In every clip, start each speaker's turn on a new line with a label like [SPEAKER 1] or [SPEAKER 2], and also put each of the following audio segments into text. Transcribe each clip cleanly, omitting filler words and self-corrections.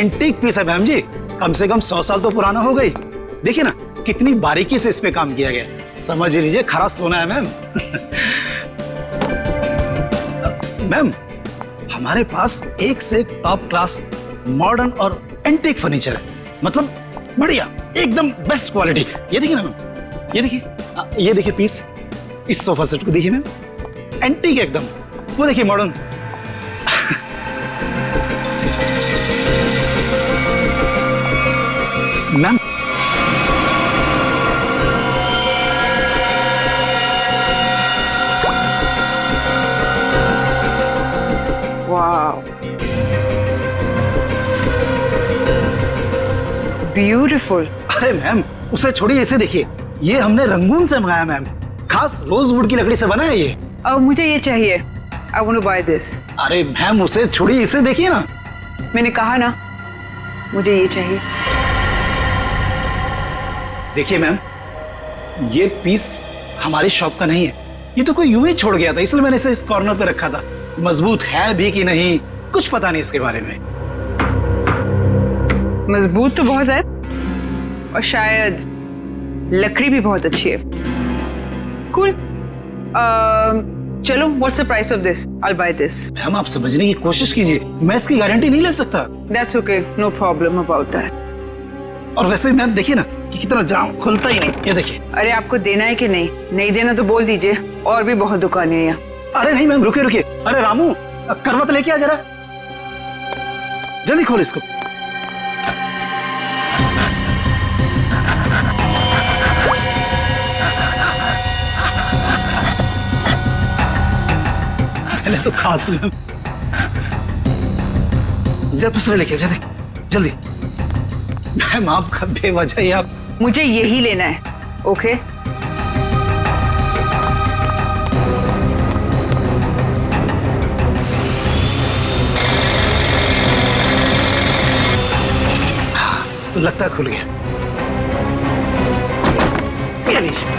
[SPEAKER 1] Antique piece है ma'am जी, कम से कम 100 साल तो पुराना हो गई। देखिए ना कितनी बारीकी से इस पे काम किया गया, समझ लीजिए खरा सोना है मैम। मैम हमारे पास एक से एक टॉप क्लास मॉडर्न और एंटीक फर्नीचर है, मतलब बढ़िया एकदम बेस्ट क्वालिटी। ये देखिए ना मैम, ये देखिए पीस, इस सोफा सेट को देखिए मैम, एंटीक एकदम, वो देखिए मॉडर्न। Ma'am
[SPEAKER 2] wow, beautiful.
[SPEAKER 1] अरे मैम उसे छोड़िए, इसे देखिए, ये हमने रंगून से मंगाया मैम, खास रोजवुड की लकड़ी से बना है ये।
[SPEAKER 2] अब मुझे ये चाहिए, I want to buy this.
[SPEAKER 1] अरे मैम उसे छोड़िए, इसे देखिए ना।
[SPEAKER 2] मैंने कहा ना मुझे ये चाहिए।
[SPEAKER 1] देखिए मैम, ये पीस हमारी शॉप का नहीं है, ये तो कोई यूं ही छोड़ गया था, इसलिए मैंने इसे इस कॉर्नर पे रखा था। मजबूत है भी कि नहीं कुछ पता नहीं इसके बारे में।
[SPEAKER 2] मजबूत तो बहुत है और शायद लकड़ी भी बहुत अच्छी है। कूल। चलो, what's the price of this? I will by this.
[SPEAKER 1] Ma'am आप समझने की कोशिश कीजिए, मैं इसकी गारंटी नहीं ले सकता।
[SPEAKER 2] That's okay, no problem about that.
[SPEAKER 1] और वैसे भी मैम देखिए ना कि कितना जाम, खुलता ही नहीं, ये देखिए।
[SPEAKER 2] अरे आपको देना है कि नहीं? नहीं देना तो बोल दीजिए, और भी बहुत दुकानें हैं यहाँ।
[SPEAKER 1] अरे नहीं मैम, रुकिए रुकिए। अरे रामू, करवत लेके आ जरा, जल्दी खोल इसको। मैंने तो कहा था मैम। जा दूसरे लेके जा, जल्दी। मैम आपका बेवजह ही आप।
[SPEAKER 2] मुझे यही लेना है, ओके?
[SPEAKER 1] लगता खुल गया, ये लीजिए।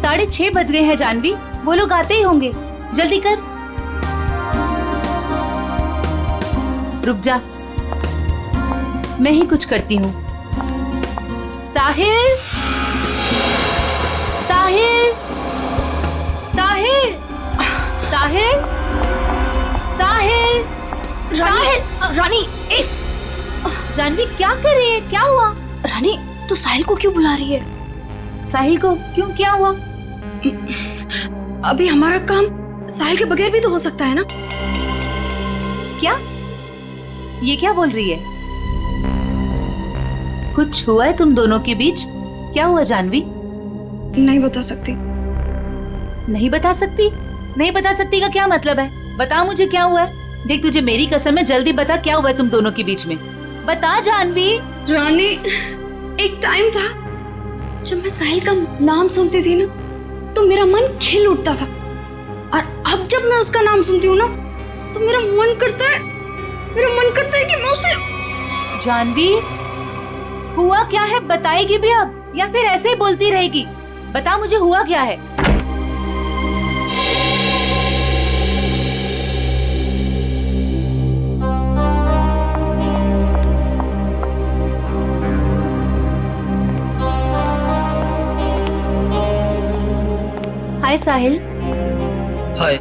[SPEAKER 3] साढ़े 6 बज गए हैं जानवी, वो लोग आते ही होंगे, जल्दी कर। रुक जा, मैं ही कुछ करती हूँ। साहिल, साहिल, साहिल, साहिल, साहिल, साहिल।
[SPEAKER 4] रानी,
[SPEAKER 3] जानवी क्या कर रही है, क्या हुआ?
[SPEAKER 4] रानी तू साहिल को क्यों बुला रही है?
[SPEAKER 3] साहिल को क्यों, क्या हुआ?
[SPEAKER 4] अभी हमारा काम साहिल के बगैर भी तो हो सकता है ना?
[SPEAKER 3] क्या? ये क्या बोल रही है? कुछ हुआ है तुम दोनों के बीच? क्या हुआ जानवी?
[SPEAKER 4] नहीं बता सकती।
[SPEAKER 3] नहीं बता सकती? नहीं बता सकती का क्या मतलब है? बता मुझे क्या हुआ है। देख तुझे मेरी कसम है, जल्दी बता क्या हुआ है तुम दोनों के बीच में। बता जानवी।
[SPEAKER 4] रानी, एक टाइम था जब मैं साहिल का नाम सुनती थी ना तो मेरा मन खिल उठता था, और अब जब मैं उसका नाम सुनती हूँ ना तो मेरा मन करता है कि मैं उसे।
[SPEAKER 3] जानवी हुआ क्या है, बताएगी भी अब या फिर ऐसे ही बोलती रहेगी? बता मुझे हुआ क्या है। हाय साहिल।
[SPEAKER 5] हाय।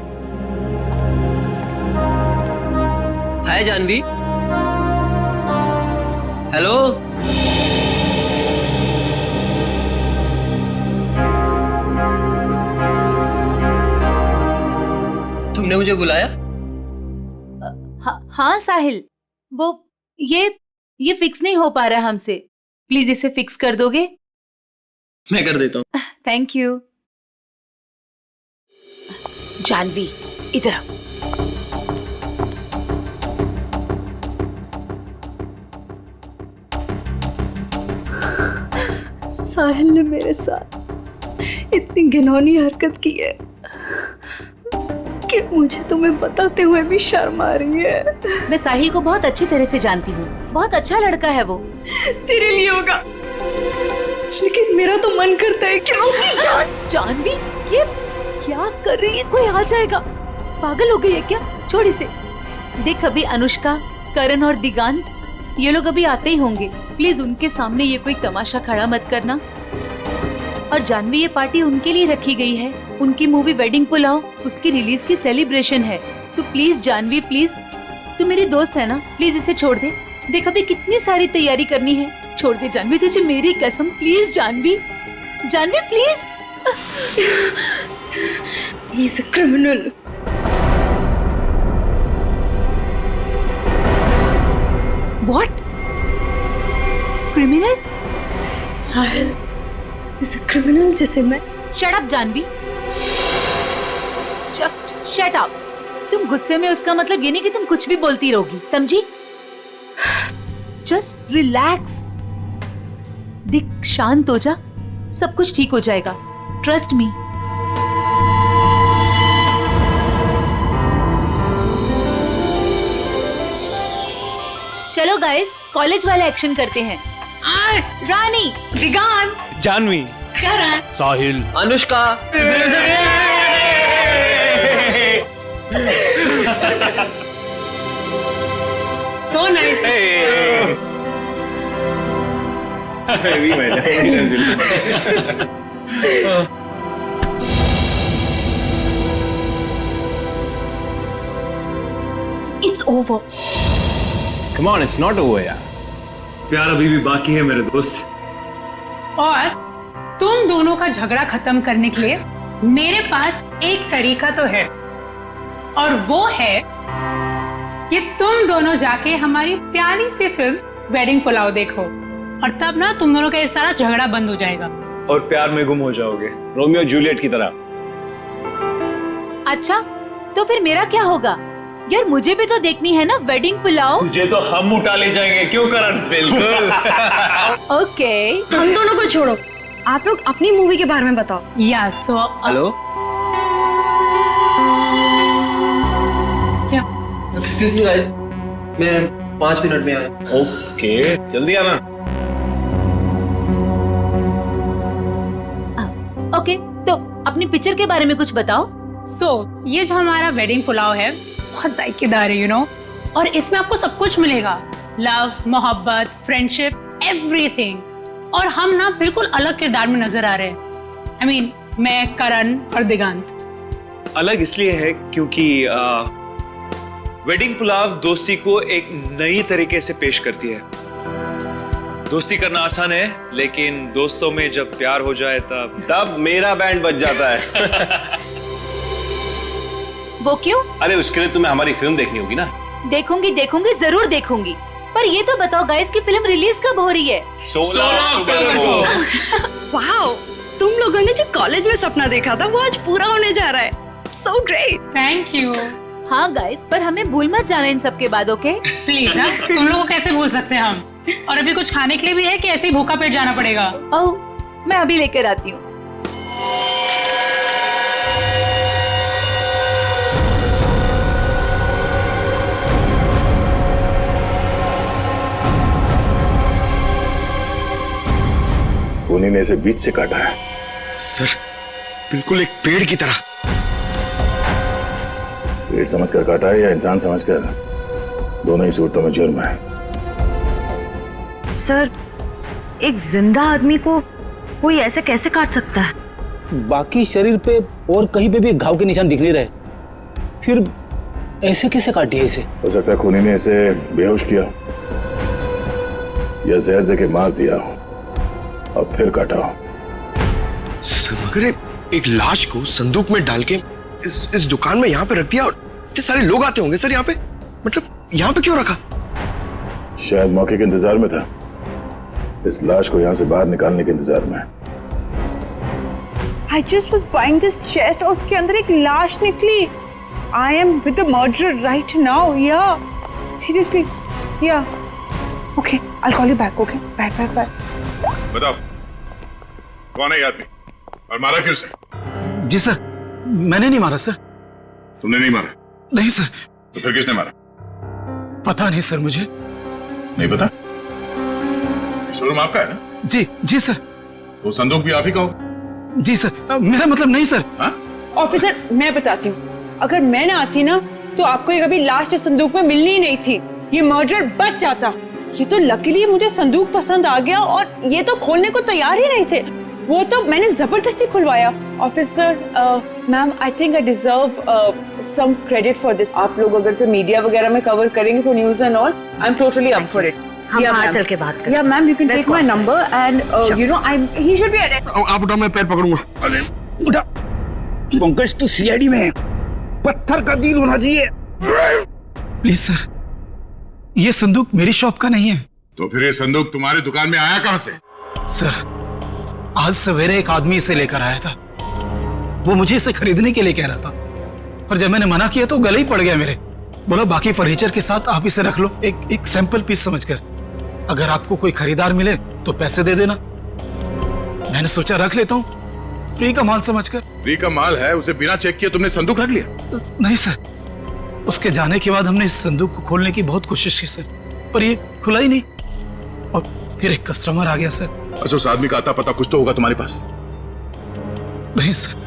[SPEAKER 5] हाय जानवी। हेलो। तुमने मुझे बुलाया?
[SPEAKER 3] हाँ साहिल, वो ये फिक्स नहीं हो पा रहा हमसे, प्लीज इसे फिक्स कर दोगे?
[SPEAKER 5] मैं कर देता हूँ।
[SPEAKER 3] Thank you.
[SPEAKER 4] जानवी इधर आ। साहिल ने मेरे साथ इतनी घिनौनी हरकत की है कि मुझे तुम्हें बताते हुए भी शर्म आ रही है।
[SPEAKER 3] मैं साहिल को बहुत अच्छी तरह से जानती हूँ, बहुत अच्छा लड़का है वो।
[SPEAKER 4] तेरे लिए होगा, लेकिन मेरा तो मन करता है कि मैं उसकी जान।
[SPEAKER 3] जानवी, ये क्या कर रही है? कोई आ जाएगा। पागल हो गई है क्या? छोड़ इसे। देख, अभी अनुष्का, करण और दिगांत ये लोग अभी आते ही होंगे। प्लीज उनके सामने ये कोई तमाशा खड़ा मत करना। और जानवी, ये पार्टी उनके लिए रखी गई है। उनकी मूवी वेडिंग पुलाव, उसकी रिलीज की सेलिब्रेशन है। तो प्लीज जानवी, प्लीज, तू मेरी दोस्त है ना, प्लीज इसे छोड़ दे। देख, अभी कितनी सारी तैयारी करनी है। छोड़ दे जानवी, तुझे मेरी कसम। Please Janvi, Janvi please.
[SPEAKER 4] He is a criminal.
[SPEAKER 3] What? Criminal?
[SPEAKER 4] Sahil is a criminal जिसे मैं।
[SPEAKER 3] Shut up Janvi. Just shut up। तुम गुस्से में, उसका मतलब ये नहीं कि तुम कुछ भी बोलती रहोगी, समझी? Just relax। दिख, शांत हो जा, सब कुछ ठीक हो जाएगा। Trust me। चलो गाइस, कॉलेज वाला एक्शन करते हैं। रानी,
[SPEAKER 4] दिगांत,
[SPEAKER 6] जानवी,
[SPEAKER 4] करण,
[SPEAKER 6] साहिल,
[SPEAKER 5] Anushka.
[SPEAKER 2] So nice।
[SPEAKER 4] It's over.
[SPEAKER 6] come on, it's not over यार।
[SPEAKER 7] प्यार अभी भी बाकी है मेरे दोस्त।
[SPEAKER 2] और तुम दोनों का झगड़ा खत्म करने के लिए मेरे पास एक तरीका तो है, और वो है कि तुम दोनों जाके हमारी प्यारी सी फिल्म वेडिंग पुलाव देखो, और तब ना तुम दोनों का ये सारा झगड़ा बंद हो जाएगा।
[SPEAKER 7] और प्यार में गुम हो जाओगे,
[SPEAKER 6] रोमियो जूलियट की तरह।
[SPEAKER 3] अच्छा, तो फिर मेरा क्या होगा? यार, मुझे भी तो देखनी है ना वेडिंग पुलाव।
[SPEAKER 7] तुझे तो हम उठा ले जाएंगे, क्यों करण? बिल्कुल।
[SPEAKER 3] ओके।
[SPEAKER 4] हम दोनों को छोड़ो, आप लोग अपनी मूवी के बारे में बताओ।
[SPEAKER 2] या सो
[SPEAKER 5] हेलो,
[SPEAKER 2] क्या?
[SPEAKER 5] एक्सक्यूज मी गाइस, मैं 5 मिनट में आया।
[SPEAKER 6] ओके, जल्दी आना।
[SPEAKER 3] ओके, तो अपनी पिक्चर के बारे में कुछ बताओ।
[SPEAKER 2] ये जो हमारा वेडिंग पुलाव है बहुत जायकेदार है, यू नो, और इसमें आपको सब कुछ मिलेगा। लव, मोहब्बत, फ्रेंडशिप, एवरीथिंग। और हम ना बिल्कुल अलग किरदार में नजर आ रहे हैं। I mean, मैं, करण और दिगांत।
[SPEAKER 7] अलग इसलिए है क्योंकि वेडिंग पुलाव दोस्ती को एक नई तरीके से पेश करती है। दोस्ती करना आसान है, लेकिन दोस्तों में जब प्यार हो जाए तब
[SPEAKER 6] मेरा बैंड बज जाता है।
[SPEAKER 3] वो क्यों?
[SPEAKER 6] अरे उसके लिए तुम्हें हमारी फिल्म देखनी होगी ना।
[SPEAKER 3] देखूंगी, जरूर देखूंगी। पर ये तो बताओ गाइस कि फिल्म रिलीज कब हो रही है?
[SPEAKER 6] 16 अक्टूबर को।
[SPEAKER 4] वाओ, तुम लोगों ने जो कॉलेज में सपना देखा था वो आज पूरा होने जा रहा है। So great.
[SPEAKER 2] Thank you.
[SPEAKER 3] हाँ गाइस, पर हमें भूल मत जाना इन सब के बाद, ओके?
[SPEAKER 2] प्लीज, हाँ, तुम लोगों को कैसे भूल सकते हैं हम? और अभी कुछ खाने के लिए भी है कि ऐसे ही भूखा पेट जाना पड़ेगा?
[SPEAKER 3] ओह, मैं अभी लेकर आती हूँ।
[SPEAKER 8] उन्हीं ने इसे बीच से काटा है।
[SPEAKER 9] सर, बिल्कुल एक पेड़ की तरह।
[SPEAKER 8] पेड़ समझकर काटा है या इंसान समझकर, दोनों ही सूरतों में जुर्म है।
[SPEAKER 10] सर, एक जिंदा आदमी को कोई ऐसे कैसे काट सकता है?
[SPEAKER 11] बाकी शरीर पे और कहीं पे भी घाव के निशान दिख नहीं रहे, फिर ऐसे कैसे काट दिया इसे?
[SPEAKER 8] हो सकता है खूनी ने इसे बेहोश किया या जहर देके मार दिया और फिर काटा हो।
[SPEAKER 9] सर, मगर एक लाश को संदूक में डाल के इस दुकान में यहाँ पे रख दिया, और इतने सारे लोग आते होंगे सर यहाँ पे, मतलब यहाँ पे क्यों रखा?
[SPEAKER 8] शायद मौके के इंतजार में था, इस लाश को यहाँ से बाहर निकालने के इंतजार में।
[SPEAKER 12] I just was buying this chest और उसके अंदर एक लाश निकली। I am with the murderer right now. Yeah, seriously. Yeah. Okay, I'll call you back. Okay, bye.
[SPEAKER 8] बताओ, कौन है ये आदमी और मारा क्यों उसे?
[SPEAKER 1] जी सर, मैंने नहीं मारा सर।
[SPEAKER 8] तुमने नहीं मारा?
[SPEAKER 1] नहीं सर।
[SPEAKER 8] तो फिर किसने मारा?
[SPEAKER 1] पता नहीं सर, मुझे
[SPEAKER 8] नहीं पता। शोरूम आपका है ना?
[SPEAKER 1] जी जी सर।
[SPEAKER 8] तो संदूक भी आप ही का होगा?
[SPEAKER 1] जी सर, मेरा मतलब नहीं सर।
[SPEAKER 12] ऑफिसर, मैं बताती हूँ, अगर मैं ना आती ना तो आपको ये कभी लाश इस संदूक में मिलनी ही नहीं थी। ये मर्डर बच जाता। ये तो लकीली मुझे संदूक पसंद आ गया और ये तो खोलने को तैयार ही नहीं थे। वो तो मैंने जबरदस्ती खुलवाया। Officer, ma'am, I think I deserve some credit for this. आप लोग अगर से मीडिया वगैरह में कवर करेंगे तो news and all, I am totally up for it.
[SPEAKER 10] हम वहाँ चल के बात करें।
[SPEAKER 12] या ma'am, you can take my number and you know he should be arrested.
[SPEAKER 8] आप उठा, मैं पैर पकड़ूंगा।
[SPEAKER 1] अरे उठा। पंकज तो सीआईडी में है, पत्थर का दिल होना चाहिए। प्लीज सर, ये संदूक मेरी शॉप का नहीं है।
[SPEAKER 8] तो फिर ये संदूक तुम्हारी दुकान में आया कहां से?
[SPEAKER 1] सर, आज सवेरे एक आदमी इसे लेकर आया था। वो मुझे इसे खरीदने के लिए कह रहा था, पर जब मैंने मना किया तो गले ही पड़ गया मेरे। बोला बाकी फर्नीचर के साथ आप इसे रख लो, एक सैंपल पीस समझकर। अगर आपको कोई खरीदार मिले तो पैसे दे देना। मैंने सोचा रख लेता हूँ, फ्री का माल समझकर।
[SPEAKER 8] फ्री का माल है, उसे बिना चेक किए तुमने संदूक रख लिया?
[SPEAKER 1] नहीं सर, उसके जाने के बाद हमने इस संदूक को खोलने की बहुत कोशिश की सर, पर ये खुला ही नहीं। और फिर एक कस्टमर आ गया सर।
[SPEAKER 8] अच्छा, उस आदमी का आता पता कुछ तो होगा तुम्हारे पास?
[SPEAKER 1] नहीं सर।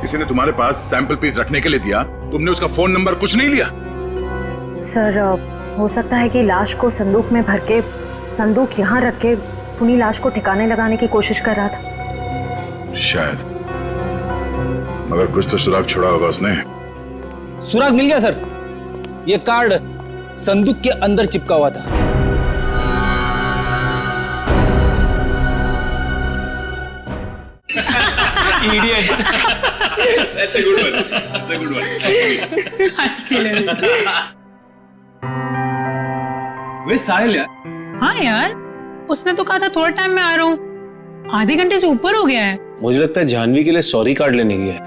[SPEAKER 8] किसी ने तुम्हारे पास सैंपल पीस रखने के लिए दिया, तुमने उसका फोन नंबर कुछ नहीं लिया?
[SPEAKER 10] सर, हो सकता है कि लाश को संदूक में भर के संदूक यहाँ रख के खूनी लाश को ठिकाने लगाने की कोशिश कर रहा था।
[SPEAKER 8] शायद, मगर कुछ तो सुराग छोड़ा होगा उसने।
[SPEAKER 11] सुराग मिल गया सर। ये कार्ड संदूक के अंदर चिपका हुआ था।
[SPEAKER 7] Idiot. That's a good one. That's a good one. वे साहिल यार।
[SPEAKER 2] हाँ यार, उसने तो कहा था थोड़ा टाइम में आ रहा हूँ। आधे घंटे से ऊपर हो गया है।
[SPEAKER 6] मुझे लगता है जानवी के लिए सॉरी कार्ड लेने गया है।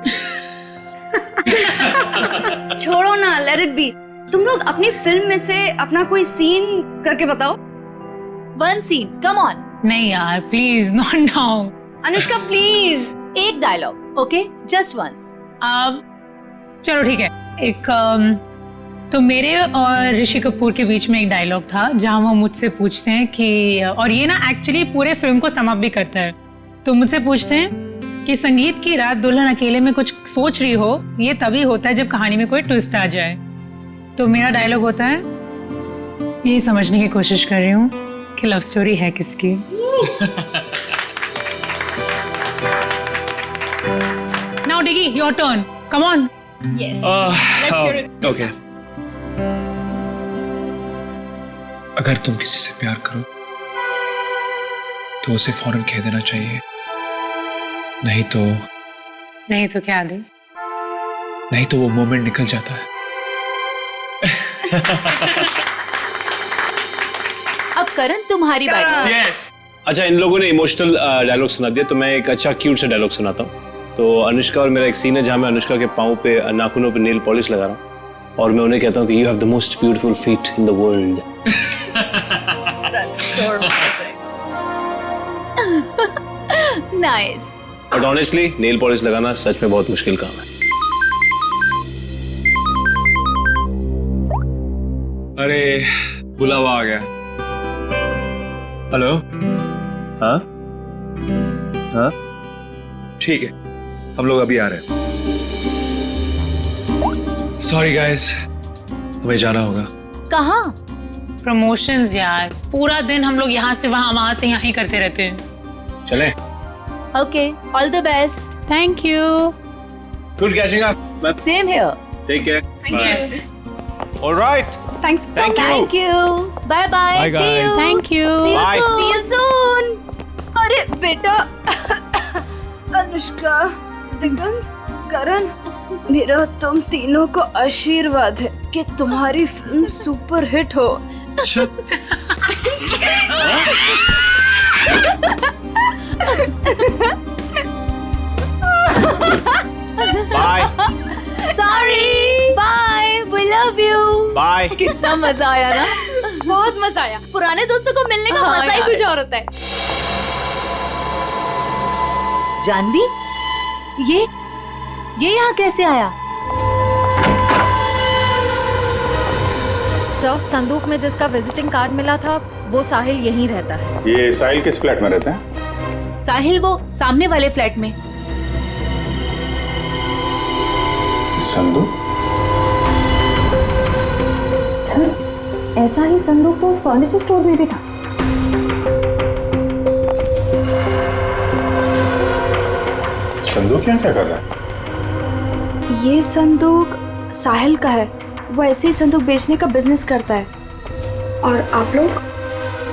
[SPEAKER 4] छोड़ो ना, लेट इट बी। तुम लोग अपनी फिल्म में से अपना कोई सीन करके बताओ।
[SPEAKER 3] One scene, come on.
[SPEAKER 2] नहीं यार, please not now.
[SPEAKER 4] Anushka please,
[SPEAKER 3] एक डायलॉग, ओके, जस्ट वन।
[SPEAKER 2] चलो ठीक है। एक तो मेरे और ऋषि कपूर के बीच में एक डायलॉग था जहां वो मुझसे पूछते हैं कि, और ये ना एक्चुअली पूरे फिल्म को सम अप भी करता है। तो मुझसे पूछते हैं कि संगीत की रात दुल्हन अकेले में कुछ सोच रही हो, ये तभी होता है जब कहानी में कोई ट्विस्ट आ जाए। तो मेरा डायलॉग होता है, यही समझने की कोशिश कर रही हूँ कि लव स्टोरी है किसकी। Now Diggy, your turn. Come on.
[SPEAKER 4] Yes. Let's hear it.
[SPEAKER 7] Okay. अगर तुम किसी से प्यार करो तो उसे फौरन कह देना चाहिए, नहीं तो
[SPEAKER 2] क्या दे?
[SPEAKER 7] नहीं तो वो मोमेंट निकल जाता है।
[SPEAKER 3] अब करण, तुम्हारी बारी।
[SPEAKER 7] Yes.
[SPEAKER 6] अच्छा, इन लोगों ने इमोशनल डायलॉग सुना दिया तो मैं एक अच्छा क्यूट सा डायलॉग सुनाता हूँ। तो अनुष्का और मेरा एक सीन है जहाँ मैं अनुष्का के पाँव पे, नाखूनों पे नेल पॉलिश लगा रहा हूँ और मैं उन्हें कहता हूँ कि you have the most beautiful feet in the world.
[SPEAKER 4] That's so romantic.
[SPEAKER 3] Nice.
[SPEAKER 6] But honestly nail polish लगाना सच में बहुत मुश्किल काम है।
[SPEAKER 7] अरे बुलावा आ गया। हेलो। हाँ हाँ ठीक है, हम लोग अभी आ रहे हैं। सॉरी गाइस, हमें जाना होगा।
[SPEAKER 3] कहाँ?
[SPEAKER 2] प्रमोशंस यार, पूरा दिन हम लोग यहाँ से वहाँ से यहाँ ही करते रहते हैं।
[SPEAKER 6] चलें?
[SPEAKER 3] Okay, all the best.
[SPEAKER 2] Thank you.
[SPEAKER 6] Good catching up.
[SPEAKER 3] Same here.
[SPEAKER 6] Take care.
[SPEAKER 2] Yes.
[SPEAKER 6] Alright.
[SPEAKER 4] Thanks.
[SPEAKER 6] Thank you.
[SPEAKER 3] Thank you. Bye bye.
[SPEAKER 7] Bye,
[SPEAKER 3] see
[SPEAKER 7] guys.
[SPEAKER 3] You.
[SPEAKER 2] Thank you.
[SPEAKER 6] Bye.
[SPEAKER 4] See you soon. अरे बेटा, अनुष्का, दिगंत, करण, मेरा तुम तीनों को आशीर्वाद है कि तुम्हारी फिल्म सुपर हिट हो।
[SPEAKER 6] Bye
[SPEAKER 3] sorry. Bye, we love you.
[SPEAKER 6] Bye.
[SPEAKER 3] कितना मजा आया ना।
[SPEAKER 4] बहुत मजा आया। पुराने दोस्तों को मिलने का
[SPEAKER 3] हाँ
[SPEAKER 4] मजा ही
[SPEAKER 3] यार।
[SPEAKER 4] कुछ और होता है।
[SPEAKER 3] जानवी, ये यहाँ कैसे आया?
[SPEAKER 10] सर, संदूक में जिसका विजिटिंग कार्ड मिला था वो साहिल यहीं रहता है।
[SPEAKER 8] ये साहिल किस फ्लैट में रहते हैं?
[SPEAKER 3] साहिल वो सामने वाले फ्लैट में।
[SPEAKER 8] संदूक?
[SPEAKER 10] सर, ऐसा ही संदूक तो उस फर्नीचर स्टोर में भी था।
[SPEAKER 8] संदूक यहाँ क्या कर रहा है?
[SPEAKER 4] ये संदूक साहिल का है। वो ऐसे ही संदूक बेचने का बिजनेस करता है। और आप लोग?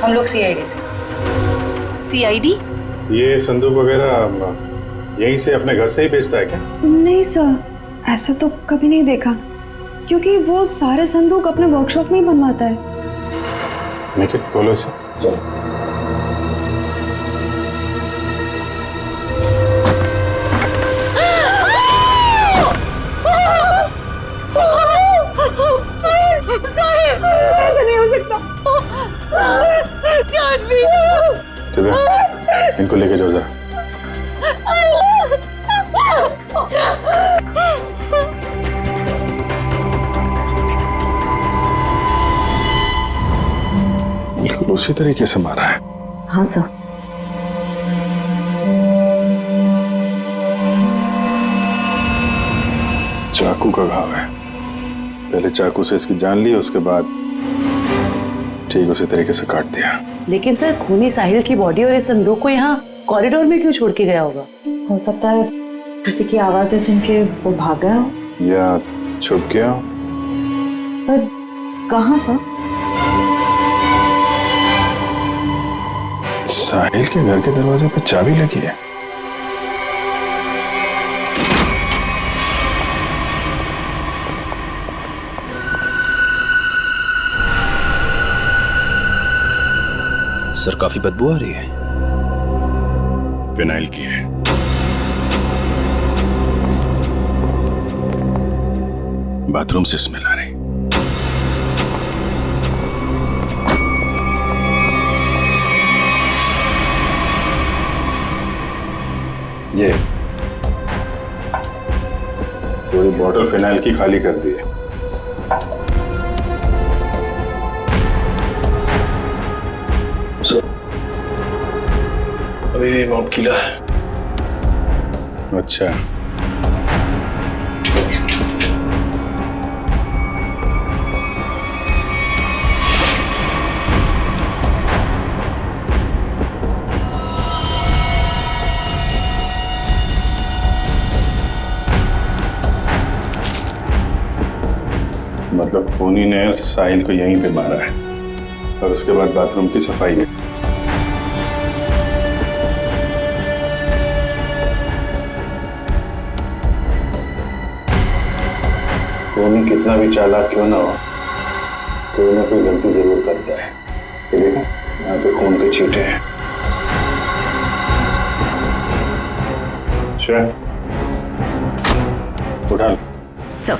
[SPEAKER 2] हम लोग सीआईडी से।
[SPEAKER 3] सीआईडी?
[SPEAKER 8] ये संदूक वगैरह यहीं से अपने घर से ही बेचता है क्या?
[SPEAKER 4] नहीं सर, ऐसा तो कभी नहीं देखा, क्योंकि वो सारे संदूक अपने वर्कशॉप में ही बनवाता है।
[SPEAKER 8] निखिल, बोलो इसे।
[SPEAKER 3] नहीं हो सकता। जानवी,
[SPEAKER 8] इनको लेके जाओ जरा। बिल्कुल उसी तरीके से मारा है।
[SPEAKER 10] हाँ सर।
[SPEAKER 8] चाकू का घाव है। पहले चाकू से इसकी जान ली, उसके बाद ठीक उसी तरीके से काट दिया।
[SPEAKER 13] लेकिन सर, खूनी साहिल की बॉडी और इस संदूक को यहाँ कॉरिडोर में क्यों छोड़ के गया होगा?
[SPEAKER 10] हो सकता है किसी की आवाजें सुन के वो भाग गया हो,
[SPEAKER 8] या छुप गया हो।
[SPEAKER 10] पर कहाँ सर?
[SPEAKER 8] साहिल के घर के दरवाजे पर चाबी लगी है।
[SPEAKER 14] सर, काफी बदबू आ रही है।
[SPEAKER 8] फिनाइल की है। बाथरूम से स्मेल आ रही। ये पूरी बॉटल फिनाइल की खाली कर दी है।
[SPEAKER 6] अभी भी माउंट किला है।
[SPEAKER 8] अच्छा, मतलब खूनी ने साहिल को यहीं पे मारा है और उसके बाद बाथरूम की सफाई की। खूनी कितना भी चालाक क्यों ना हो, कोई ना कोई गलती जरूर करता है। ये देखो, यहाँ पे खून के छींटे हैं। श्रेया, उठा लो।
[SPEAKER 3] सर,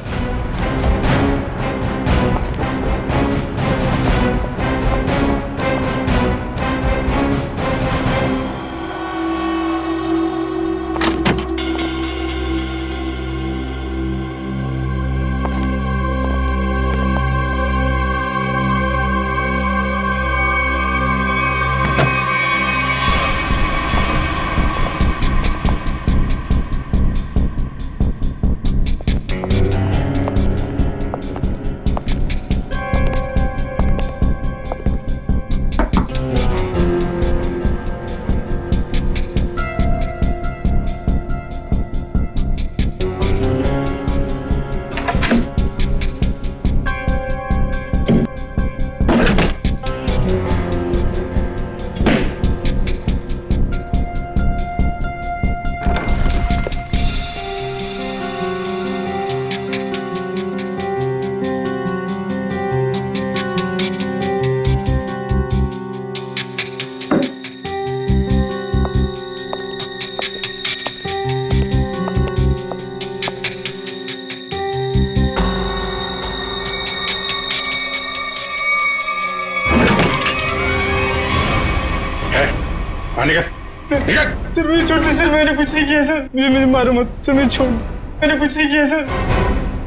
[SPEAKER 8] पानी का
[SPEAKER 9] सर मुझे छोड़ दो सर, मैंने कुछ नहीं किया सर, मुझे मारो मत सर, मुझे छोड़, मैंने कुछ नहीं किया सर।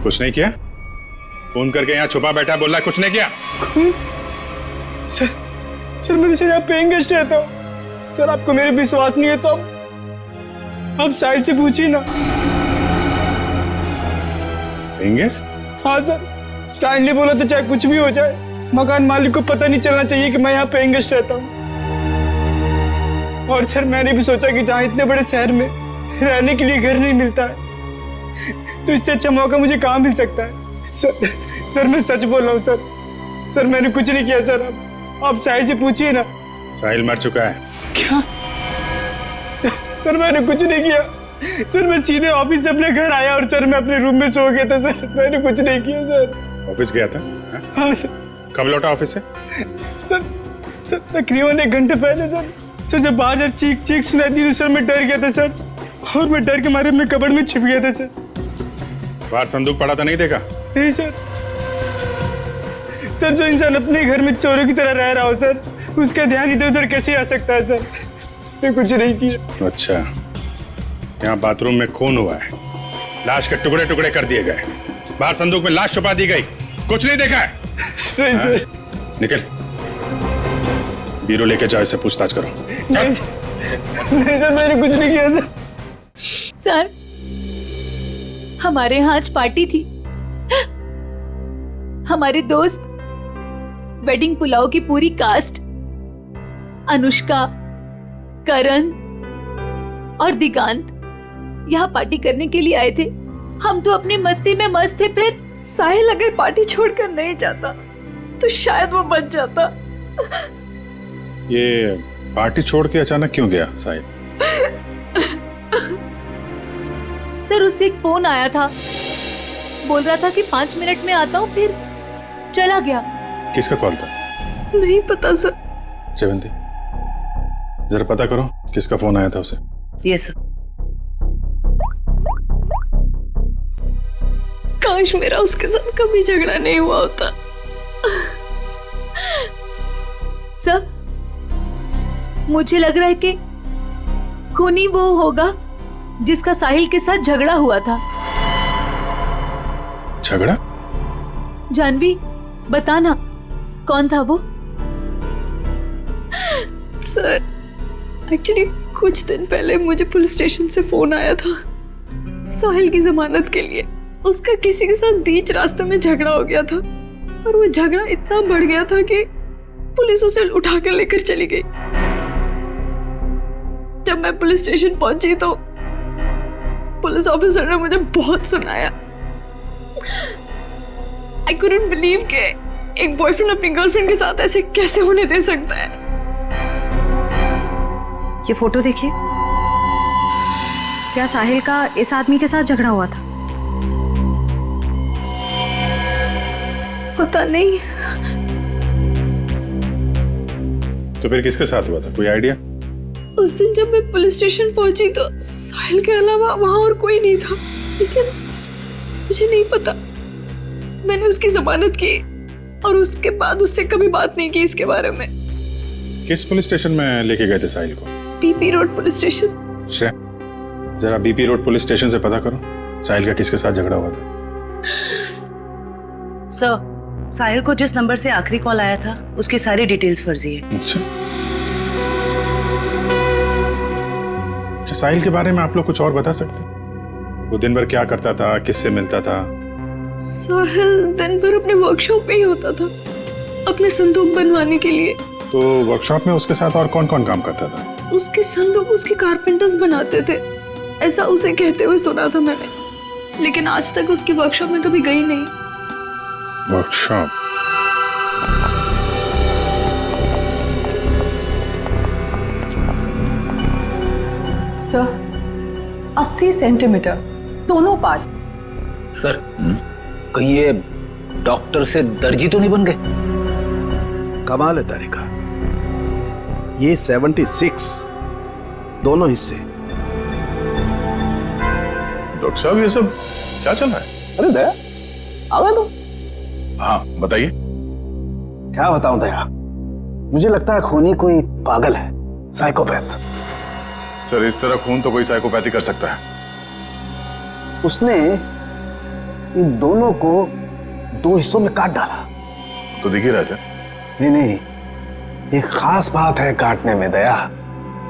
[SPEAKER 8] कुछ नहीं किया? फोन करके यहाँ छुपा बैठा बोल रहा कुछ नहीं किया?
[SPEAKER 9] सर मैं तो सर यहाँ पेइंग गेस्ट रहता हूँ सर, आपको मेरे विश्वास नहीं है तो आप साहिल से पूछिए ना।
[SPEAKER 8] Paying guest?
[SPEAKER 9] हाँ सर, साहिल ने बोला था चाहे कुछ भी हो जाए मकान मालिक को पता नहीं चलना चाहिए कि मैं यहाँ पेइंग गेस्ट रहता हूँ। और सर मैंने भी सोचा कि जहाँ इतने बड़े शहर में रहने के लिए घर नहीं मिलता है तो इससे अच्छा मौका मुझे कहाँ मिल सकता है। सर मैं सच बोल रहा हूँ सर मैंने कुछ नहीं किया सर, आप साहिल से पूछिए ना।
[SPEAKER 8] साहिल मर चुका है।
[SPEAKER 9] क्या? सर मैंने कुछ नहीं किया सर, मैं सीधे ऑफिस से अपने घर आया और सर मैं अपने रूम में सो गया था सर, मैंने कुछ नहीं किया सर।
[SPEAKER 8] ऑफिस गया था?
[SPEAKER 9] हाँ सर।
[SPEAKER 8] कब लौटा ऑफिस से?
[SPEAKER 9] सर तकरीबन 1 घंटे पहले सर जब बाहर जब चीख सुनाई दी तो सर मैं डर गया था सर, और मैं डर के मारे अपने कबर्ड में छिप गया था सर।
[SPEAKER 8] बाहर संदूक पड़ा था, नहीं देखा?
[SPEAKER 9] नहीं सर जो इंसान अपने घर में चोरों की तरह रह रहा हो सर, उसका ध्यान इधर उधर कैसे आ सकता है सर, मैं कुछ नहीं किया।
[SPEAKER 8] अच्छा, यहाँ बाथरूम में खून हुआ है, लाश के टुकड़े टुकड़े कर दिए गए, बाहर संदूक में लाश छुपा दी गई, कुछ नहीं देखा है?
[SPEAKER 9] नहीं सर।
[SPEAKER 8] निकल, बीरो लेके जाओ, इससे पूछताछ करो।
[SPEAKER 9] नहीं सर मैंने कुछ नहीं किया सर।
[SPEAKER 3] सर हमारे यहाँ आज पार्टी थी, हमारे दोस्त वेडिंग पुलाव की पूरी कास्ट अनुष्का, करण और दिगांत यहाँ पार्टी करने के लिए आए थे। हम तो अपनी मस्ती में मस्त थे, फिर साहिल अगर पार्टी छोड़कर नहीं जाता तो शायद वो बच जाता।
[SPEAKER 8] ये पार्टी छोड़ के अचानक क्यों गया साहिल?
[SPEAKER 3] सर उससे एक फोन आया था, बोल रहा था कि 5 मिनट में आता हूँ, फिर चला गया।
[SPEAKER 8] किसका कॉल था?
[SPEAKER 4] नहीं पता सर।
[SPEAKER 8] सेवंती जरा पता करो किसका फोन आया था उसे।
[SPEAKER 13] Yes sir.
[SPEAKER 4] काश मेरा उसके साथ कभी झगड़ा नहीं हुआ होता।
[SPEAKER 3] सर मुझे लग रहा है कि खूनी वो होगा जिसका साहिल के साथ झगड़ा हुआ था।
[SPEAKER 8] झगड़ा?
[SPEAKER 3] जानवी बताना कौन था वो?
[SPEAKER 4] सर एक्चुअली कुछ दिन पहले मुझे पुलिस स्टेशन से फोन आया था साहिल की जमानत के लिए। उसका किसी के साथ बीच रास्ते में झगड़ा हो गया था और वो झगड़ा इतना बढ़ गया था कि पुलिस उसे उठा कर लेकर चली गई। जब मैं पुलिस स्टेशन पहुंची तो पुलिस ऑफिसर ने मुझे बहुत सुनाया। I couldn't believe कि एक बॉयफ्रेंड अपनी गर्लफ्रेंड के साथ ऐसे कैसे होने दे सकता है।
[SPEAKER 10] ये फोटो देखिए, क्या साहिल का इस आदमी के साथ झगड़ा हुआ था?
[SPEAKER 4] पता नहीं।
[SPEAKER 8] तो फिर किसके साथ हुआ था, कोई आइडिया?
[SPEAKER 4] उस दिन जब मैं पुलिस स्टेशन पहुंची तो साहिल के अलावा वहां और कोई नहीं था, इसलिए मुझे नहीं पता। मैंने उसकी जमानत की और उसके बाद उससे कभी बात नहीं की इसके बारे में।
[SPEAKER 8] किस पुलिस स्टेशन में लेके गए थे साहिल को?
[SPEAKER 4] BP road police station.
[SPEAKER 8] Shreya जरा बीपी रोड पुलिस स्टेशन से पता करो साहिल का किसके साथ झगड़ा हुआ था।
[SPEAKER 13] सर साहिल को जिस नंबर से आखिरी कॉल आया था उसकी सारी डिटेल्स फर्जी है।
[SPEAKER 8] अच्छा, साहिल के बारे में आप लोग कुछ और बता सकते हैं? वो दिन भर क्या करता था, किससे मिलता था?
[SPEAKER 4] साहिल दिन भर अपने वर्कशॉप में ही होता था अपने संदूक बनवाने के लिए।
[SPEAKER 8] तो वर्कशॉप में उसके साथ और कौन कौन काम करता था?
[SPEAKER 4] उसके संदूक उसके कारपेंटर्स बनाते थे, ऐसा उसे कहते हुए सुना था मैंने, लेकिन आज तक उसकी वर्कशॉप में कभी गई नहीं।
[SPEAKER 8] वर्कशॉप?
[SPEAKER 12] सर 80 सेंटीमीटर दोनों पार्ट।
[SPEAKER 11] सर कहीं ये डॉक्टर से दर्जी तो नहीं बन गए?
[SPEAKER 1] कमाल है तारिका, ये 76 दोनों हिस्से।
[SPEAKER 8] डॉक्टर साहब ये सब क्या चल रहा है?
[SPEAKER 1] अरे दया आ गए तुम?
[SPEAKER 8] हाँ बताइए।
[SPEAKER 1] क्या बताऊं दया, मुझे लगता है खूनी कोई पागल है, साइकोपैथ।
[SPEAKER 8] सर इस तरह खून तो कोई साइकोपैथी कर सकता है।
[SPEAKER 11] उसने इन दोनों को 2 हिस्सों में काट डाला।
[SPEAKER 8] तो दिख ही रहा है सर।
[SPEAKER 11] नहीं, एक खास बात है काटने में दया।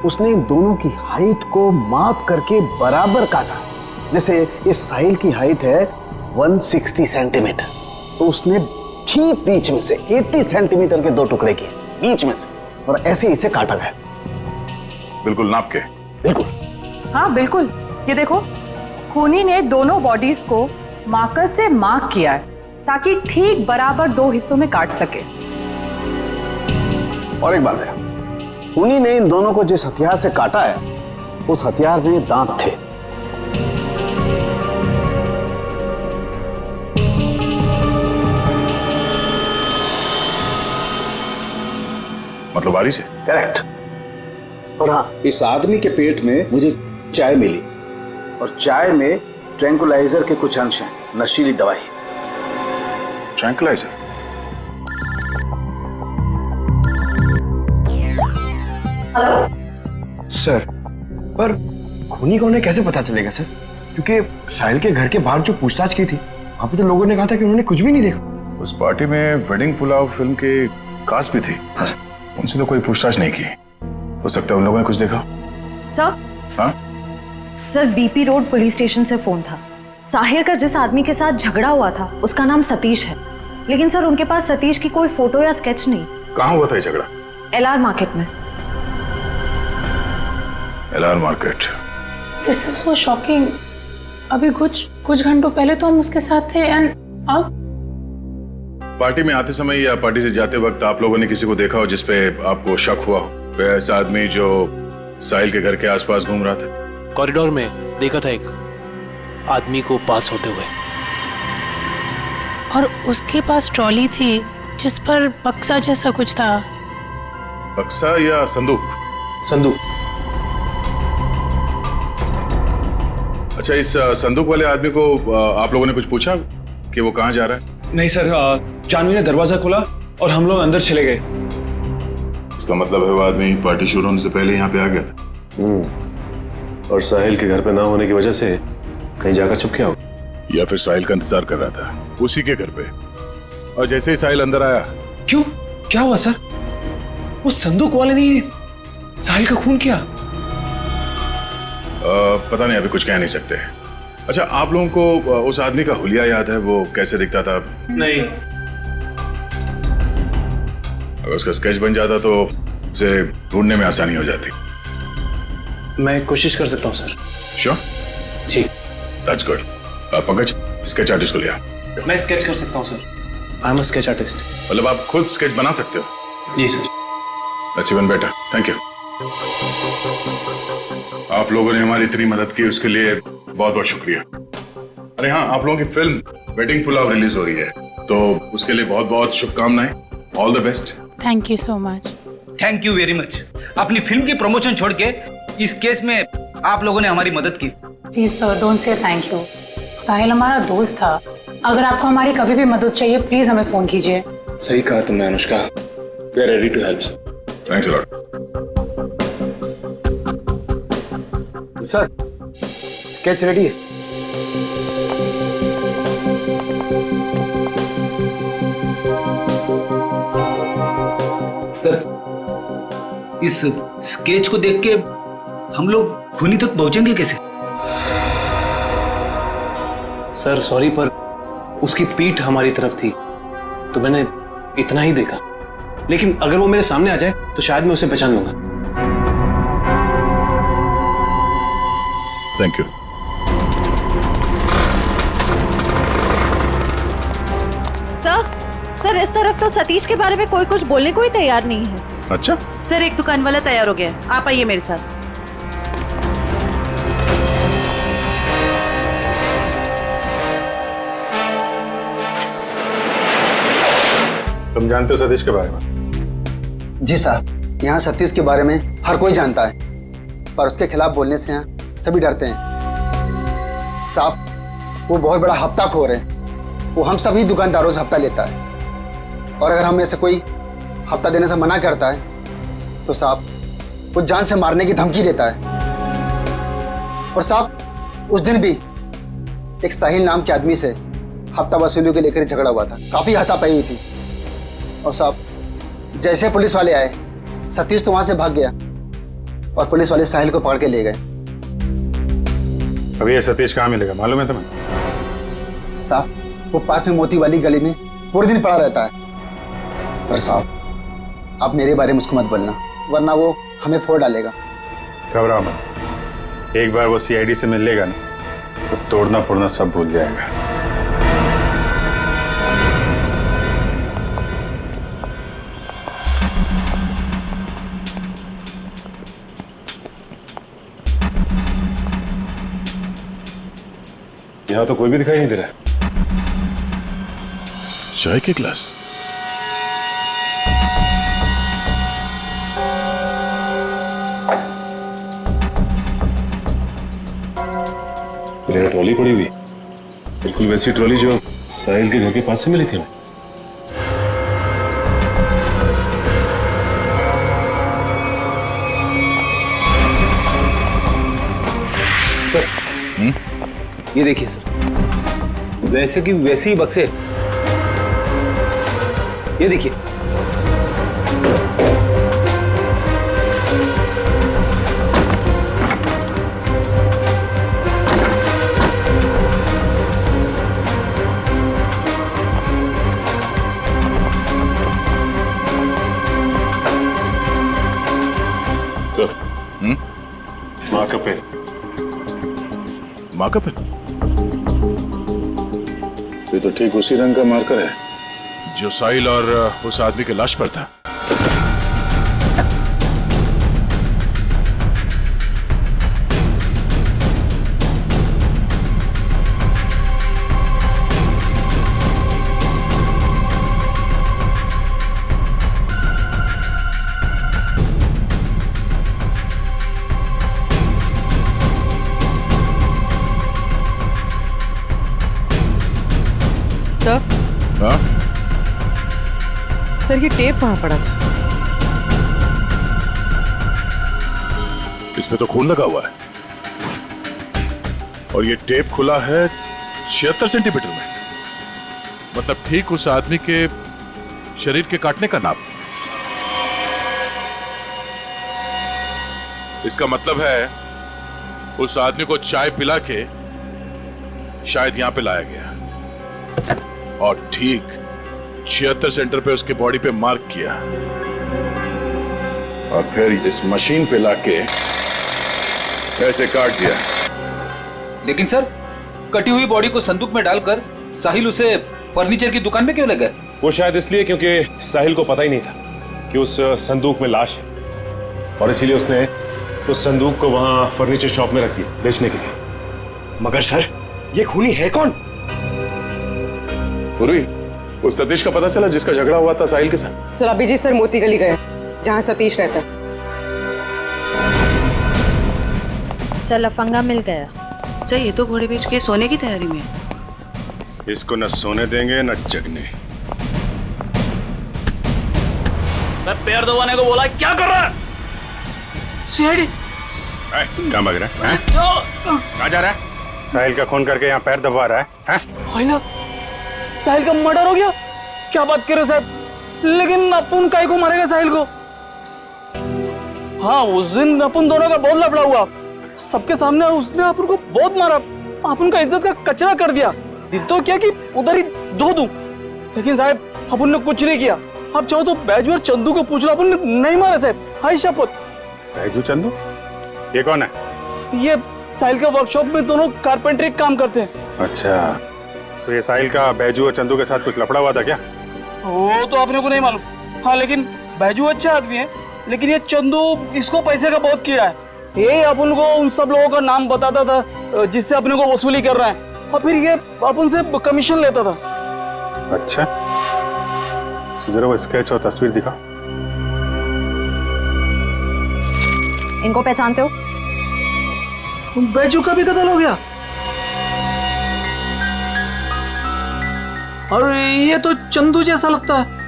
[SPEAKER 11] उसने इन दोनों की हाइट को माप करके बराबर काटा। जैसे इस साहिल की हाइट है 160 सेंटीमीटर, तो उसने ठीक बीच में से 80 सेंटीमीटर के 2 टुकड़े किए बीच में से, और ऐसे इसे काटा गया।
[SPEAKER 8] बिल्कुल नाप के?
[SPEAKER 11] बिल्कुल।
[SPEAKER 13] हाँ बिल्कुल, ये देखो खूनी ने दोनों बॉडीज को मार्कर से मार्क किया है ताकि ठीक बराबर 2 हिस्सों में काट सके।
[SPEAKER 11] और एक बात है, खूनी ने इन दोनों को जिस हथियार से काटा है उस हथियार में दांत थे।
[SPEAKER 8] मतलब बारी से?
[SPEAKER 11] करेक्ट। और हाँ, इस आदमी के पेट में मुझे चाय मिली, और चाय में ट्रैंकुलाइजर के कुछ अंश हैं, नशीली दवाई।
[SPEAKER 8] ट्रैंकुलाइजर?
[SPEAKER 9] सर, पर खूनी को उन्हें कैसे पता चलेगा सर? क्योंकि साहिल के घर के बाहर जो पूछताछ की थी, वहां पे तो लोगों ने कहा था कि उन्होंने कुछ भी नहीं देखा।
[SPEAKER 8] उस पार्टी में वेडिंग पुलाव फिल्म के कास्ट भी थी। उनसे तो कोई पूछताछ नहीं की। हो सकता है उन लोगों ने कुछ देखा।
[SPEAKER 10] सर?
[SPEAKER 8] हाँ?
[SPEAKER 10] Sir, BP road police station से फोन था। साहिल का जिस आदमी के साथ झगड़ा हुआ था उसका नाम सतीश है, लेकिन सर उनके पास सतीश की कोई फोटो या स्केच नहीं।
[SPEAKER 8] कहाँ हुआ था ये झगड़ा?
[SPEAKER 10] LR मार्केट में।
[SPEAKER 8] LR market?
[SPEAKER 2] This is so shocking. अभी कुछ घंटों पहले तो हम उसके साथ थे, एंड अब
[SPEAKER 8] पार्टी में आते समय या पार्टी से जाते वक्त आप लोगों ने किसी को देखा हो जिसपे आपको शक हुआ हो? ऐसा आदमी जो साहिल के घर के आसपास घूम रहा था?
[SPEAKER 15] कॉरिडोर में देखा था एक आदमी को पास होते हुए,
[SPEAKER 2] और उसके पास ट्रॉली थी जिस पर बक्सा जैसा कुछ था।
[SPEAKER 8] बक्सा या संदूक?
[SPEAKER 15] संदूक।
[SPEAKER 8] अच्छा, इस संदूक वाले आदमी को आप लोगों ने कुछ पूछा कि वो कहाँ जा रहा है?
[SPEAKER 7] नहीं सर, जानवी ने दरवाजा खोला और हम लोग अंदर चले गए।
[SPEAKER 8] इसका मतलब है वो आदमी पार्टी शुरू होने से पहले यहाँ पे आ गया था।
[SPEAKER 6] और साहिल के घर पे ना होने की वजह से कहीं जाकर छुप गया हो,
[SPEAKER 8] या फिर साहिल का इंतजार कर रहा था उसी के घर पे, और जैसे ही साहिल अंदर आया।
[SPEAKER 7] क्यों, क्या हुआ सर? वो संदूक वाले ने साहिल का खून किया?
[SPEAKER 8] पता नहीं, अभी कुछ कह नहीं सकते। अच्छा, आप लोगों को उस आदमी का हुलिया याद है? वो कैसे दिखता था?
[SPEAKER 7] नहीं।
[SPEAKER 8] अगर उसका स्केच बन जाता तो उसे ढूंढने में आसानी हो जाती।
[SPEAKER 15] मैं कोशिश कर सकता हूँ सर।
[SPEAKER 8] श्योर?
[SPEAKER 15] जी।
[SPEAKER 8] That's good. Pankaj, sketch artist को लिया।
[SPEAKER 15] मैं स्केच कर सकता हूँ sir. I am a sketch artist.
[SPEAKER 8] मतलब आप खुद स्केच बना सकते हो?
[SPEAKER 15] जी sir.
[SPEAKER 8] That's even better, thank you. आप लोगों ने हमारी इतनी मदद की, उसके लिए बहुत बहुत शुक्रिया। अरे हाँ, आप लोगों की फिल्म वेडिंग पुलाव रिलीज हो रही है, तो उसके लिए बहुत बहुत शुभकामनाएं। All the best.
[SPEAKER 2] Thank you so much.
[SPEAKER 16] Thank you very much. अपनी फिल्म की प्रमोशन छोड़ के इस केस में आप लोगों ने हमारी मदद की।
[SPEAKER 2] Please sir, don't say thank you. Sahil हमारा दोस्त था। अगर आपको हमारी कभी भी मदद चाहिए, प्लीज हमें फोन कीजिए।
[SPEAKER 6] सही कहा तुमने Anushka. We are ready to help sir.
[SPEAKER 8] Thanks a lot.
[SPEAKER 9] Sir, sketch ready है।
[SPEAKER 16] सर, इस स्केच को देख के हम लोग खूनी तक पहुंचेंगे कैसे?
[SPEAKER 6] सर सॉरी, पर उसकी पीठ हमारी तरफ थी तो मैंने इतना ही देखा, लेकिन अगर वो मेरे सामने आ जाए तो शायद मैं उसे पहचान लूंगा।
[SPEAKER 8] Thank you.
[SPEAKER 3] सर, इस तरफ तो सतीश के बारे में कोई कुछ बोलने को ही तैयार नहीं है।
[SPEAKER 8] अच्छा
[SPEAKER 13] सर, एक दुकान वाला तैयार हो गया, आप आइए मेरे साथ।
[SPEAKER 8] तुम जानते हो सतीश के बारे में?
[SPEAKER 9] जी साहब, यहाँ सतीश के बारे में हर कोई जानता है, पर उसके खिलाफ बोलने से यहाँ सभी डरते हैं। साहब, वो बहुत बड़ा हफ्ताखोर है। वो हम सभी दुकानदारों से हफ्ता लेता है, और अगर हमें से कोई हफ्ता देने से मना करता है तो साहब वो जान से मारने की धमकी देता है।
[SPEAKER 17] और साहब उस दिन भी एक साहिल नाम के आदमी से हफ्ता वसूली को लेकर झगड़ा हुआ था, काफी हाथापाई हुई थी। और साहब जैसे पुलिस वाले आए, सतीश तो वहां से भाग गया और पुलिस वाले साहिल को पकड़ के ले गए।
[SPEAKER 8] अभी ये सतीश कहाँ मिलेगा मालूम है तुम्हें?
[SPEAKER 17] साहब वो पास में मोती वाली गली में पूरे दिन पड़ा रहता है। पर साहब आप मेरे बारे में उसको मत बोलना, वरना वो हमें फोड़ डालेगा।
[SPEAKER 8] घबराओ मत, एक बार वो सीआईडी से मिल लेगा ना तो तोड़ना फोड़ना सब भूल जाएगा।
[SPEAKER 18] यहाँ तो कोई भी दिखाई नहीं दे रहा है।
[SPEAKER 8] चाय के गिलास।
[SPEAKER 18] ट्रॉली पड़ी हुई, बिल्कुल वैसी ट्रॉली जो साहिल के घर के पास से मिली थी।
[SPEAKER 16] सर ये देखिए सर, वैसे की वैसे ही बक्से, ये देखिए।
[SPEAKER 8] माँ का पेन। माँ का पेन? ये तो ठीक उसी रंग का मार्कर है जो साहिल और उस आदमी के लाश पर था।
[SPEAKER 12] सर,
[SPEAKER 8] हाँ?
[SPEAKER 12] सर ये टेप वहां पड़ा था।
[SPEAKER 8] इसमें तो खून लगा हुआ है और ये टेप खुला है 76 सेंटीमीटर में, मतलब ठीक उस आदमी के शरीर के काटने का नाप। इसका मतलब है उस आदमी को चाय पिला के शायद यहां पे लाया गया और ठीक 76 सेंटर पे उसके बॉडी पे मार्क किया और फिर इस मशीन पे लाके ऐसे काट दिया।
[SPEAKER 16] लेकिन सर, कटी हुई बॉडी को संदूक में डालकर साहिल उसे फर्नीचर की दुकान में क्यों ले गए?
[SPEAKER 18] वो शायद इसलिए क्योंकि साहिल को पता ही नहीं था कि उस संदूक में लाश है और इसीलिए उसने उस संदूक को वहां फर्नीचर शॉप में रख दिया बेचने के लिए।
[SPEAKER 19] मगर सर ये खूनी है कौन?
[SPEAKER 8] पूर्वी, उस सतीश का पता चला जिसका झगड़ा हुआ था साहिल के साथ?
[SPEAKER 12] सर अभी जी सर मोती गली गए जहाँ सतीश रहता है।
[SPEAKER 20] सर लफंगा मिल गया।
[SPEAKER 21] सर ये तो घोड़े बेच के सोने की तैयारी में।
[SPEAKER 8] इसको न सोने देंगे न जगने।
[SPEAKER 22] मैं पैर दबाने को बोला, क्या कर रहा है? सीआईडी।
[SPEAKER 8] कहाँ भाग रहा है? कहाँ जा रहा है? साहिल का खून करके यहाँ पैर दबा रहा है?
[SPEAKER 22] भाईना, साहिल का मर्डर हो गया? क्या बात कर रहे हो साहब? लेकिन अपन काहे को मारेगा साहिल को? हाँ उस दिन अपन दोनों का बहुत लफड़ा हुआ, सबके सामने उसने अपन को बहुत मारा, अपन का इज्जत का कचरा कर दिया। दिल तो क्या कि उधर ही धो दूं, लेकिन साहब अपन ने कुछ नहीं किया। आप चाहो तो बैजू और चंदू को पूछ लो, अपन ने नहीं मारा साहब, हाय शपथ।
[SPEAKER 8] बैजू चंदू ये कौन है?
[SPEAKER 22] ये साहिल के वर्कशॉप में दोनों कारपेंटरी काम करते हैं।
[SPEAKER 8] अच्छा, तो ये साहिल का बैजू और चंदू के साथ कुछ लफड़ा हुआ था क्या?
[SPEAKER 22] वो तो अपने को नहीं मालूम। हाँ लेकिन बैजू अच्छा आदमी है, लेकिन ये चंदू इसको पैसे का बहुत कीड़ा है। ये अपन को उन सब लोगों का नाम बताता था जिससे अपने को वसूली कर रहा है, और फिर ये अपन से कमीशन लेता था।
[SPEAKER 8] अच्छा, जरा वो स्केच और तस्वीर दिखा।
[SPEAKER 10] इनको पहचानते हो?
[SPEAKER 22] बैजू का भी कत्ल हो गया, और ये तो चंदू जैसा लगता है।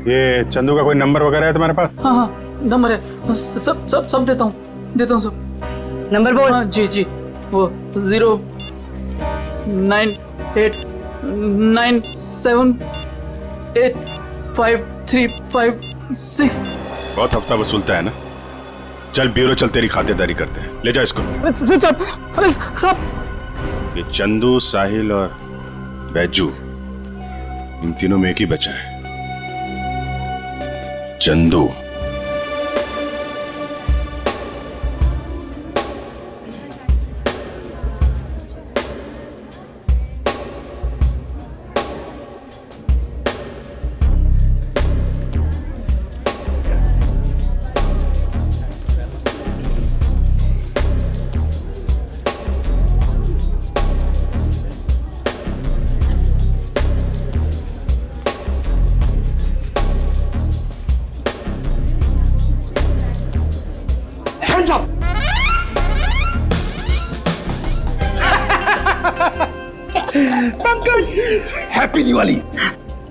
[SPEAKER 8] ये चंदू का कोई नंबर वगैरह है तुम्हारे पास?
[SPEAKER 22] हाँ हाँ नंबर है, सब देता हूँ सब।
[SPEAKER 21] नंबर बोल।
[SPEAKER 22] हाँ जी जी, वो 0 9 8 9 7 8 5 3 5 6।
[SPEAKER 8] बहुत हफ्ता वसूलता है ना। चल ब्यूरो चल, तेरी खातिरदारी करते हैं। ले जा इसको।
[SPEAKER 22] अरे साहब,
[SPEAKER 8] ये चंदू, साहिल और बैजू, इन तीनों में एक ही बचा है, चंदू।
[SPEAKER 1] पंकज, हैप्पी दिवाली।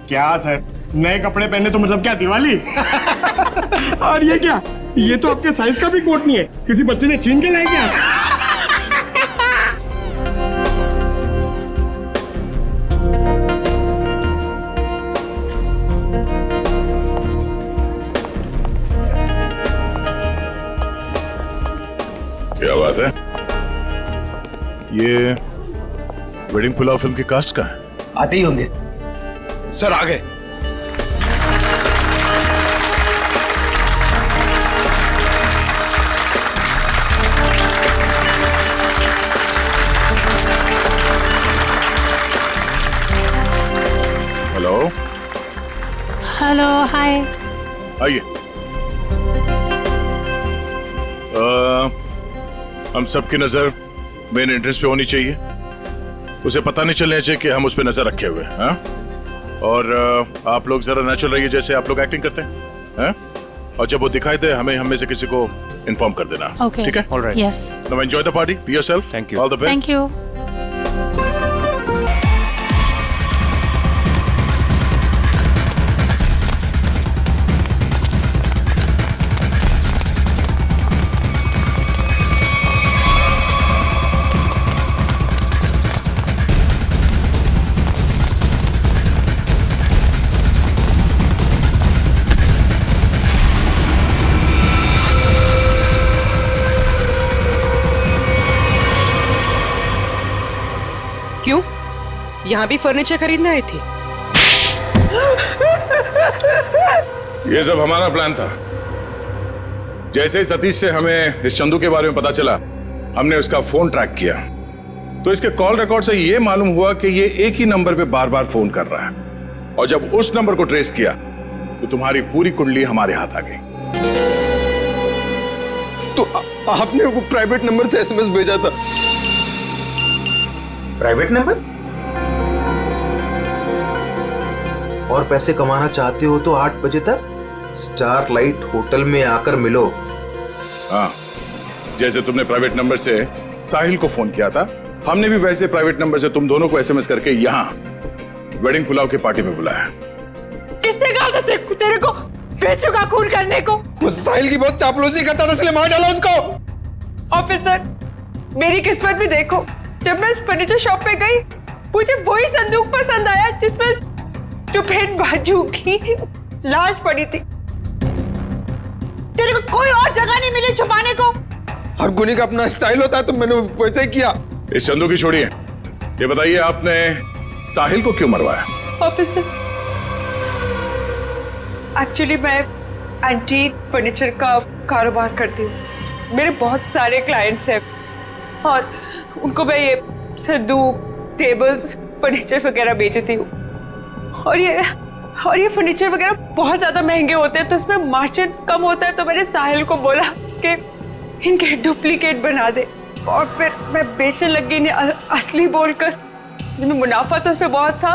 [SPEAKER 19] क्या सर, नए कपड़े पहने तो मतलब क्या दिवाली? और ये क्या, ये तो आपके साइज का भी कोट नहीं है, किसी बच्चे से छीन के लाए क्या?
[SPEAKER 8] क्या बात है? ये वेडिंग पुलाव फिल्म की कास्ट का है?
[SPEAKER 1] आते ही होंगे सर। आ गए।
[SPEAKER 8] हेलो।
[SPEAKER 2] हेलो, हाय।
[SPEAKER 8] आइए। हम सबकी नजर मेन एंट्रेंस पे होनी चाहिए। उसे पता नहीं चलना चाहिए कि हम उस पर नजर रखे हुए हैं। और आप लोग जरा नेचुरल रहिए, जैसे आप लोग एक्टिंग करते हैं। और जब वो दिखाई दे हमें हम में से किसी को इन्फॉर्म कर देना।
[SPEAKER 2] Okay.
[SPEAKER 8] ठीक है?
[SPEAKER 2] Alright. Yes.
[SPEAKER 8] Now enjoy the party. Be yourself. Thank you. All the best.
[SPEAKER 2] Thank you.
[SPEAKER 5] क्यों? यहाँ भी फर्नीचर खरीदने आई थी?
[SPEAKER 8] ये सब हमारा प्लान था। जैसे ही सतीश से हमें इस चंदू के बारे में पता चला, हमने उसका फोन ट्रैक किया, तो इसके कॉल रिकॉर्ड से ये मालूम हुआ कि ये एक ही नंबर पे बार बार फोन कर रहा है। और जब उस नंबर को ट्रेस किया तो तुम्हारी पूरी कुंडली हमारे हाथ आ गई।
[SPEAKER 19] तो आपने वो प्राइवेट नंबर से एसएमएस भेजा था?
[SPEAKER 15] Private number? और पैसे कमाना चाहते हो तो 8 बजे तक स्टारलाइट होटल में आकर मिलो।
[SPEAKER 8] हाँ, जैसे तुमने प्राइवेट नंबर से साहिल को फोन किया था, हमने भी वैसे प्राइवेट नंबर से तुम दोनों को एसएमएस करके यहाँ वेडिंग पुलाव की पार्टी में बुलाया।
[SPEAKER 12] किसने कहा था तेरे को बेचू का खून करने को?
[SPEAKER 19] उस साहिल की बहुत चापलूसी करता था, इसलिए मार डाला उसको।
[SPEAKER 12] ऑफिसर, मेरी किस्मत भी देखो, जब मैं उस फर्नीचर शॉप पे गई, मुझे वही संदूक पसंद आया जिसमें चुपेट बाजू की लाश पड़ी थी। तेरे को कोई और जगह नहीं मिली छुपाने को?
[SPEAKER 19] हर गुनी का अपना स्टाइल होता है, तो मैंने वैसे ही किया।
[SPEAKER 8] इस चंदू की छोड़िए, ये बताइए आपने साहिल को क्यों मरवाया?
[SPEAKER 12] ऑफिसर, एक्चुअली मैं एंटीक फर्नीचर का कारोबार करती हूँ। मेरे बहुत सारे क्लाइंट्स हैं और उनको मैं ये संदूक, टेबल्स, फर्नीचर वगैरह बेचती हूँ। और ये फर्नीचर वगैरह बहुत ज़्यादा महंगे होते हैं, तो इसमें मार्जिन कम होता है। तो मैंने साहिल को बोला कि इनके डुप्लीकेट बना दे, और फिर मैं बेचने लगी इन्हें असली बोलकर। जिसमें मुनाफा तो उसमें बहुत था,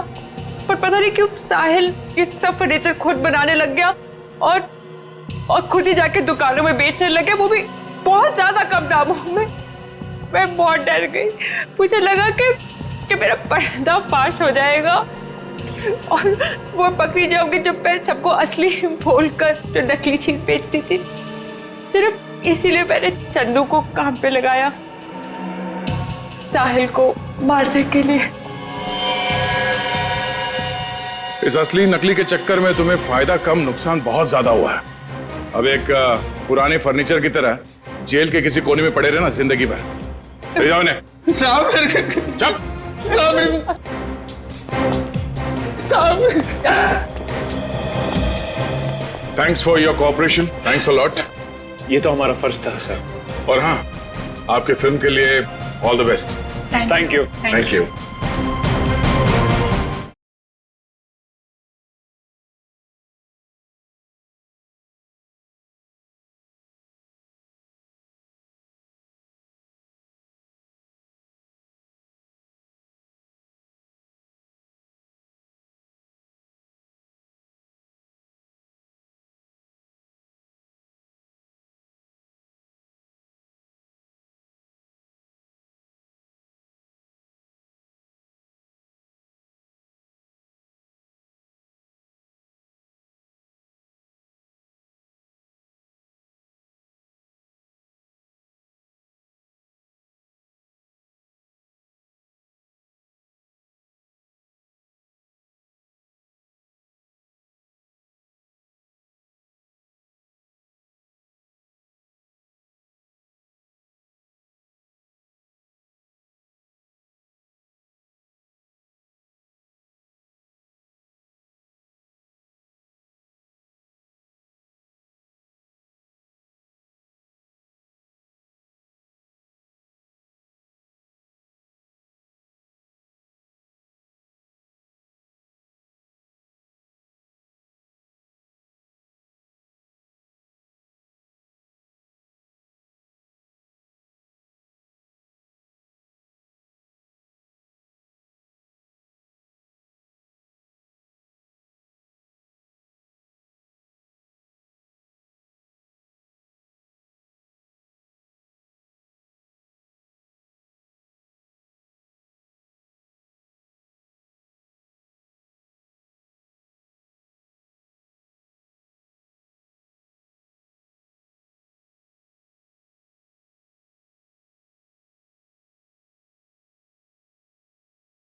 [SPEAKER 12] पर पता नहीं क्यों साहिल ये सब फर्नीचर खुद बनाने लग गया और खुद ही जाके दुकानों में बेचने लगे, वो भी बहुत ज़्यादा कम दामों में। मैं बहुत डर गई, मुझे लगा कि मेरा पर्दाफाश हो जाएगा और वो पकड़ी जाऊंगी जब मैं सबको असली बोलकर जो नकली चीज बेचती थी। सिर्फ इसीलिए मैंने चंदू को काम पे लगाया, साहिल को मारने के लिए।
[SPEAKER 8] इस असली नकली के चक्कर में तुम्हें फायदा कम नुकसान बहुत ज्यादा हुआ है। अब एक पुराने फर्नीचर की तरह जेल के किसी कोने में पड़े रहना जिंदगी भर। ले जाओ इन्हें। Thanks for your cooperation, thanks a lot.
[SPEAKER 7] ये तो हमारा फर्ज था सर।
[SPEAKER 8] और हाँ, आपके फिल्म के लिए all the best.
[SPEAKER 7] Thank you.
[SPEAKER 8] Thank you.